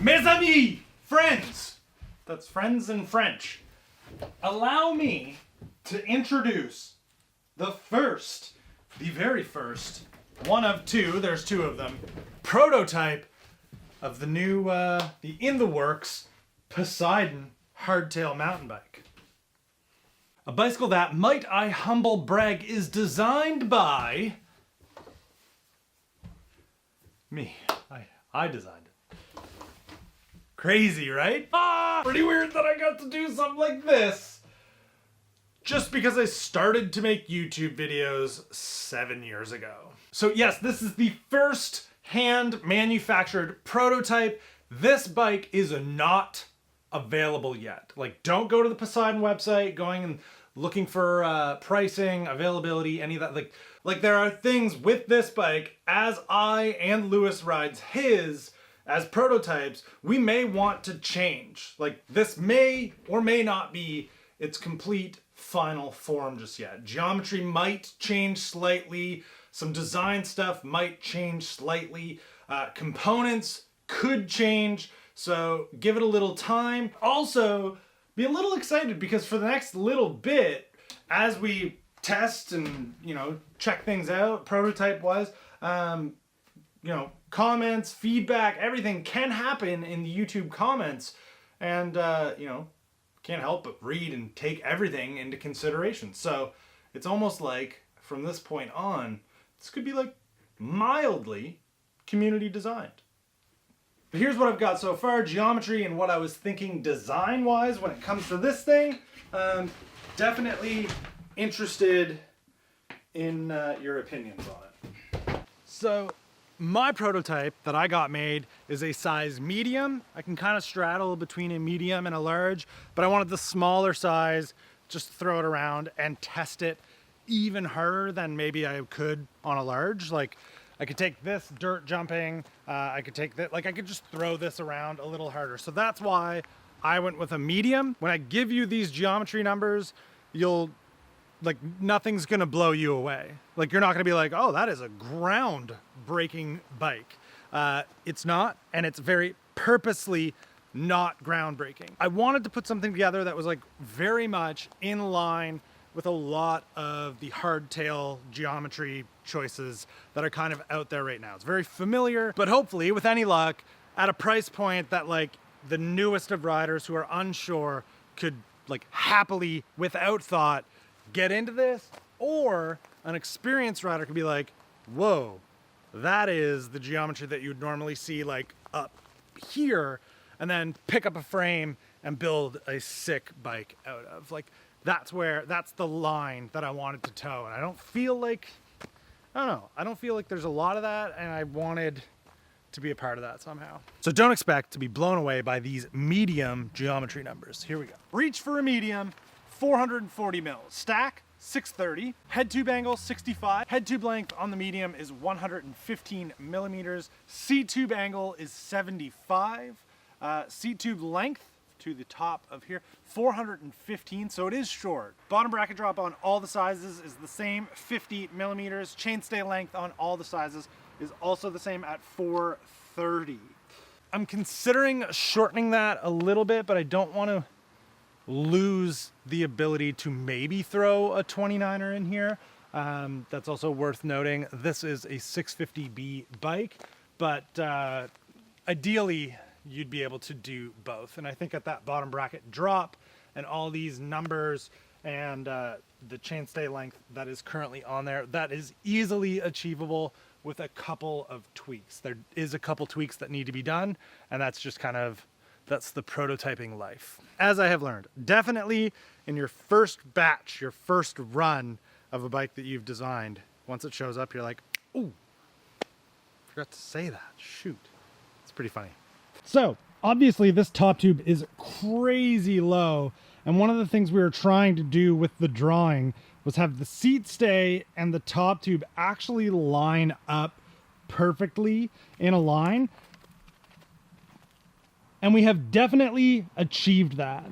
Mes amis, friends. That's friends in French. Allow me to introduce the very first, one of two, there's two of them, prototype of the new, the in the works Poseidon hardtail mountain bike. A bicycle that, might I humble brag, is designed by me. I designed it. Crazy, right? Pretty weird that I got to do something like this. Just because I started to make YouTube videos 7 years ago. So yes, this is the first hand manufactured prototype. This bike is not available yet. Like, don't go to the Poseidon website going and looking for pricing, availability, any of that. Like there are things with this bike, as I and Lewis rides his as prototypes, we may want to change. Like, this may or may not be its complete final form just yet. Geometry might change slightly. Some design stuff might change slightly. Components could change. So give it a little time. Also, be a little excited because for the next little bit, as we test and, check things out prototype wise, comments, feedback, everything can happen in the YouTube comments. And, can't help but read and take everything into consideration. So it's almost like from this point on, this could be like mildly community designed. But here's what I've got so far, geometry and what I was thinking design wise when it comes to this thing. Definitely interested in your opinions on it. So my prototype that I got made is a size medium. I can kind of straddle between a medium and a large, but I wanted the smaller size, just throw it around and test it even harder than maybe I could on a large. Like, I could take this dirt jumping, I could take that, like I could just throw this around a little harder. So that's why I went with a medium. When I give you these geometry numbers, nothing's gonna blow you away. Like, you're not gonna be like, oh, that is a ground-breaking bike. It's not, and it's very purposely not groundbreaking. I wanted to put something together that was like very much in line with a lot of the hardtail geometry choices that are kind of out there right now. It's very familiar, but hopefully, with any luck, at a price point that like the newest of riders who are unsure could like happily, without thought, get into this, or an experienced rider could be like, whoa, that is the geometry that you'd normally see like up here, and then pick up a frame and build a sick bike out of. Like, that's the line that I wanted to toe. And I don't feel like there's a lot of that, and I wanted to be a part of that somehow. So don't expect to be blown away by these medium geometry numbers. Here we go. Reach for a medium, 440 mils. Stack, 630. Head tube angle, 65. Head tube length on the medium is 115 millimeters. Seat tube angle is 75. Seat tube length to the top of here, 415, so it is short. Bottom bracket drop on all the sizes is the same, 50 millimeters. Chainstay length on all the sizes is also the same at 430. I'm considering shortening that a little bit, but I don't want to lose the ability to maybe throw a 29er in here. That's also worth noting. This is a 650B bike, but ideally you'd be able to do both. And I think at that bottom bracket drop and all these numbers and the chainstay length that is currently on there, that is easily achievable with a couple of tweaks. There is a couple tweaks that need to be done, and that's just kind of, that's the prototyping life. As I have learned, definitely in your first batch, your first run of a bike that you've designed, once it shows up, you're like, ooh, forgot to say that, shoot. It's pretty funny. So obviously this top tube is crazy low. And one of the things we were trying to do with the drawing was have the seat stay and the top tube actually line up perfectly in a line. And we have definitely achieved that.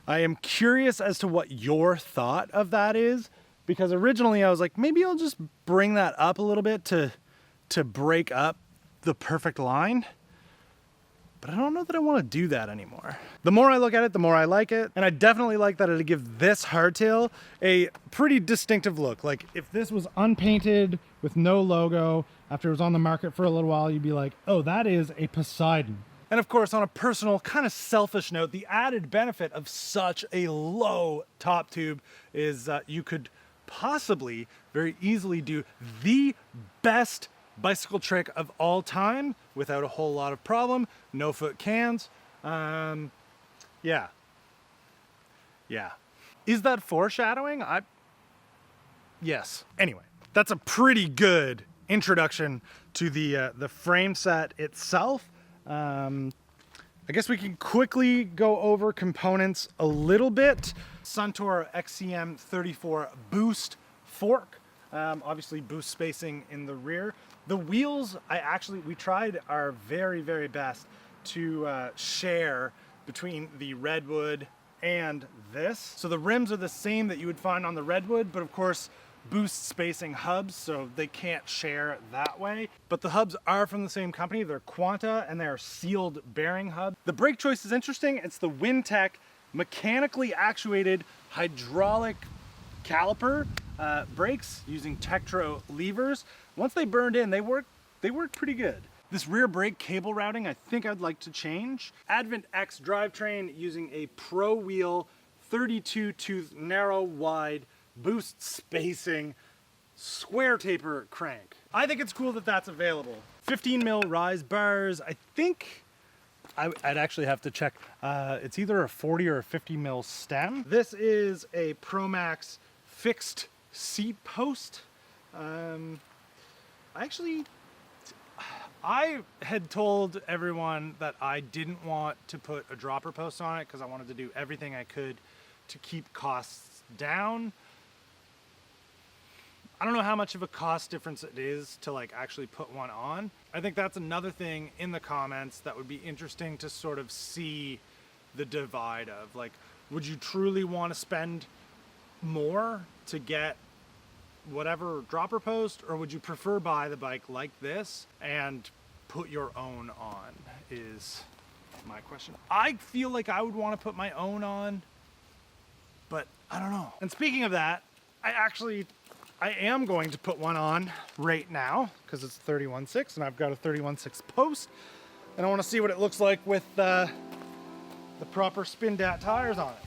I am curious as to what your thought of that is, because originally I was like, maybe I'll just bring that up a little bit to break up the perfect line. but I don't know that I want to do that anymore. The more I look at it, the more I like it. And I definitely like that it'd give this hardtail a pretty distinctive look. Like if this was unpainted with no logo, after it was on the market for a little while, you'd be like, oh, that is a Poseidon. And of course, on a personal, kind of selfish note, the added benefit of such a low top tube is you could possibly very easily do the best bicycle trick of all time without a whole lot of problem. No foot cans. Yeah. Is that foreshadowing? Yes. Anyway, that's a pretty good introduction to the frame set itself. I guess we can quickly go over components a little bit. Suntour XCM 34 boost fork. Obviously boost spacing in the rear. The wheels, we tried our very, very best to share between the Redwood and this. So the rims are the same that you would find on the Redwood, but of course, boost spacing hubs, so they can't share that way. But the hubs are from the same company. They're Quanta, and they're sealed bearing hub. The brake choice is interesting. It's the Wintec mechanically actuated hydraulic caliper brakes using Tektro levers. Once they burned in, they work pretty good. This rear brake cable routing, I think I'd like to change. Advent X drivetrain using a Pro Wheel 32 tooth narrow wide boost spacing square taper crank. I think it's cool that that's available. 15 mil rise bars. I think I'd actually have to check. It's either a 40 or a 50 mil stem. This is a Promax fixed seat post. I had told everyone that I didn't want to put a dropper post on it because I wanted to do everything I could to keep costs down. I don't know how much of a cost difference it is to like actually put one on. I think that's another thing in the comments that would be interesting to sort of see the divide of, like, would you truly want to spend more to get whatever dropper post, or would you prefer buy the bike like this and put your own on, is my question. I feel like I would want to put my own on, but I don't know. And speaking of that, I am going to put one on right now because it's 31.6 and I've got a 31.6 post, and I want to see what it looks like with the proper Spindatt tires on it.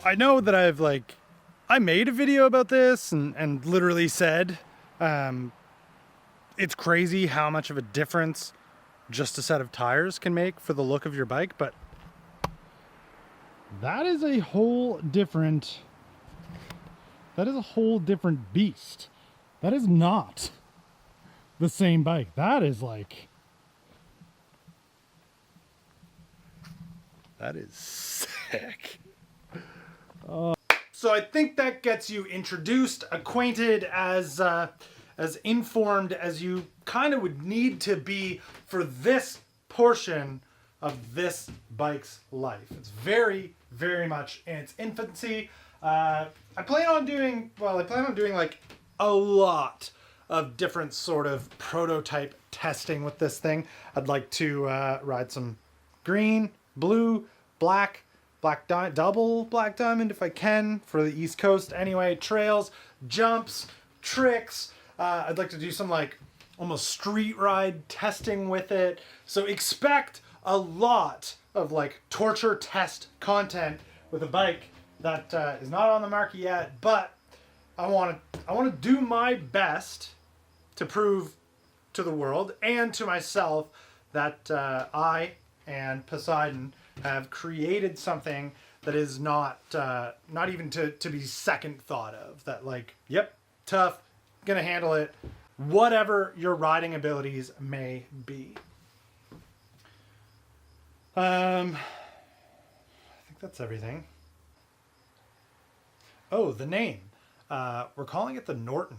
I know that I made a video about this and literally said, it's crazy how much of a difference just a set of tires can make for the look of your bike, but that is a whole different beast. That is not the same bike. That is sick. So I think that gets you introduced, acquainted, as informed as you kind of would need to be for this portion of this bike's life. It's very, very much in its infancy. I plan on doing like a lot of different sort of prototype testing with this thing. I'd like to ride some green, blue, black diamond, double black diamond if I can for the East Coast anyway, trails, jumps, tricks. I'd like to do some like almost street ride testing with it. So expect a lot of like torture test content with a bike that is not on the market yet, but I want to do my best to prove to the world and to myself that I and Poseidon have created something that is not even to be second thought of. That like, yep, tough, gonna handle it, whatever your riding abilities may be. I think that's everything. Oh, the name. We're calling it the Norton.